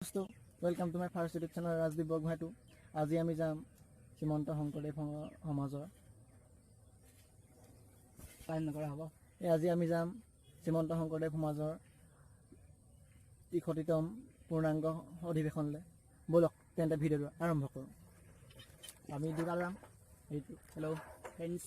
Welcome to my first YouTube channel Rajdeep Bogmaitu. আজি আমি যাম শ্ৰীমন্ত শংকৰদেৱ সমাজৰ টাইম নকৰা হ'ব আজি আমি যাম শ্ৰীমন্ত শংকৰদেৱ সমাজৰ 61তম পূৰ্ণাংগ অধিৱেশনলৈ বলক তেন্তে ভিডিঅ'টো আৰম্ভ কৰোঁ আমি দুটা যাম এইটো হেল্ল' ফ্ৰেণ্ডছ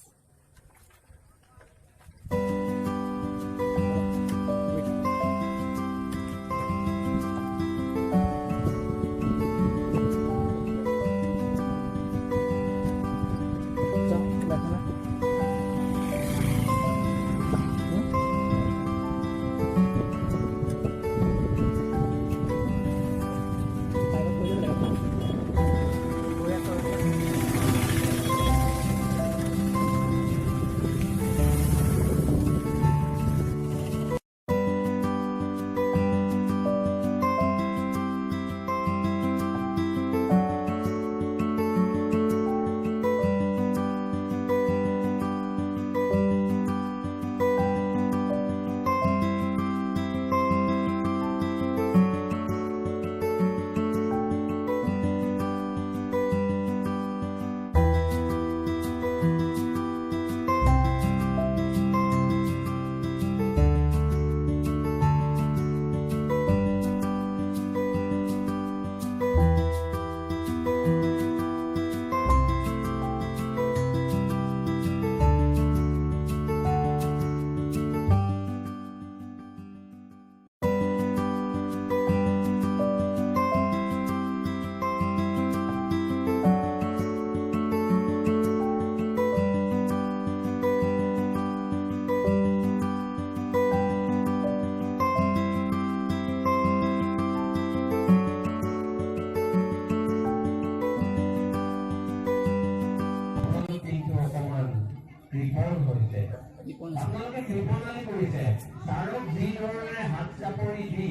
আপোনালোকে কৃপণালি কৰিছে তাৰো যি ধৰণে হাত চাপৰি দি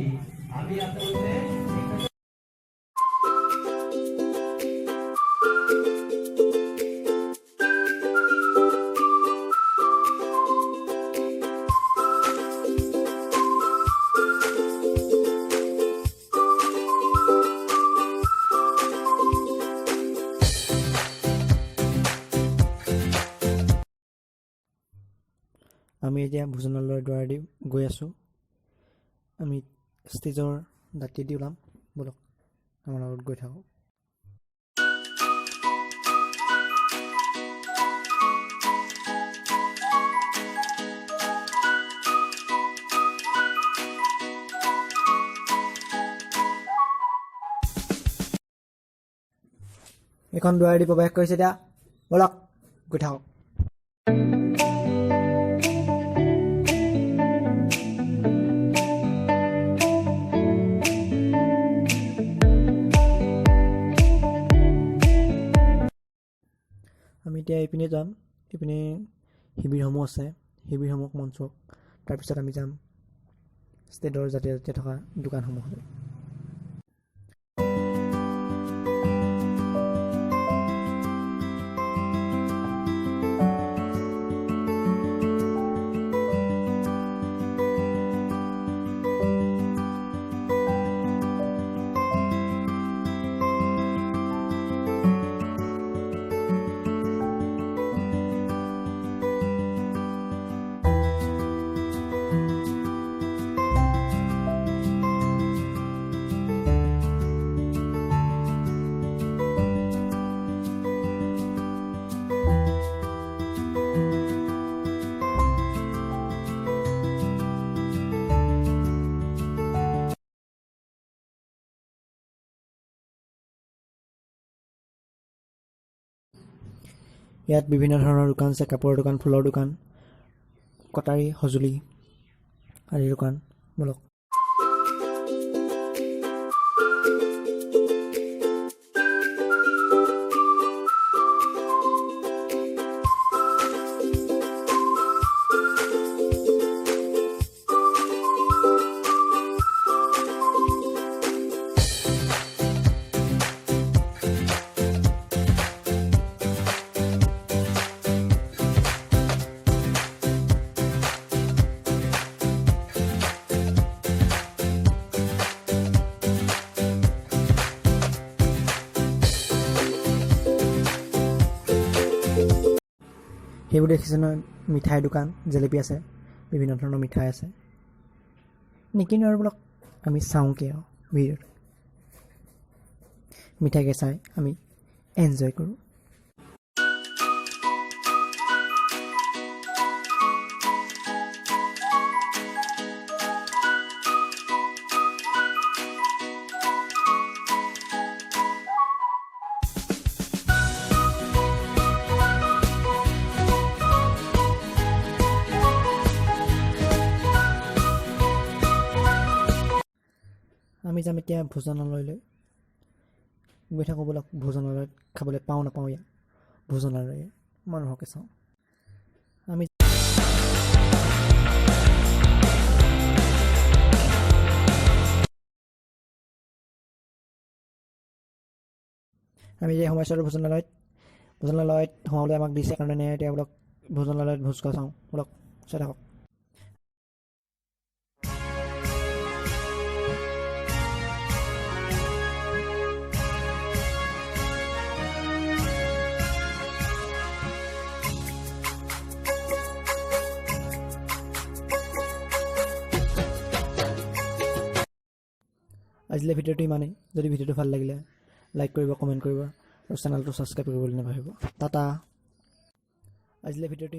আমি আচলতে আমি এতিয়া ভোজনালয়ৰ দ্বাৰেদি গৈ আছোঁ আমি ষ্টেজৰ দাঁতিয়েদি ওলাম বলক আমাৰ লগত গৈ থাকোঁ এখন দ্বাৰেদি প্ৰৱেশ কৰিছে এতিয়া বলক গৈ থাকক আমি এতিয়া এইপিনে যাম এইপিনে শিবিৰসমূহ আছে শিবিৰসমূহ মঞ্চক তাৰপিছত আমি যাম ষ্টেজৰ যাতে থকা দোকানসমূহলৈ ইয়াত বিভিন্ন ধৰণৰ দোকান আছে কাপোৰৰ দোকান ফুলৰ দোকান কটাৰী সঁজুলি আদিৰ দোকান বলক সেইবোৰ দেখিছে নহয়, মিঠাই দোকান, জেলেপি আছে, বিভিন্ন ধৰণৰ মিঠাই আছে। নিকিনো আৰু বোলক আমি চাওঁগৈ আৰু ভিডিঅ'ত। মিঠাইকে চাই আমি এনজয় কৰোঁ। আমি যাম এতিয়া ভোজনালয়লৈ। গৈ থাকোঁ বোলক ভোজনালয়ত খাবলৈ পাওঁ নাপাওঁ ইয়াত ভোজনালয় মানুহকে চাওঁ। আমি যে সোমাইছোঁ ভোজনালয়ত সোমাবলৈ আমাক দিছে কাৰণে এতিয়া বোলক ভোজনালয়ত ভোজ খোৱা চাওঁ বোলক, চাই থাকক। আজিলৈ ভিডিঅ'টো ইমানেই। যদি ভিডিঅ'টো ভাল লাগিলে লাইক কৰিব, কমেণ্ট কৰিব আৰু চেনেলটো ছাবস্ক্ৰাইব কৰিবলৈ নাপাহৰিব। টাটা। আজিলৈ ভিডিঅ'টো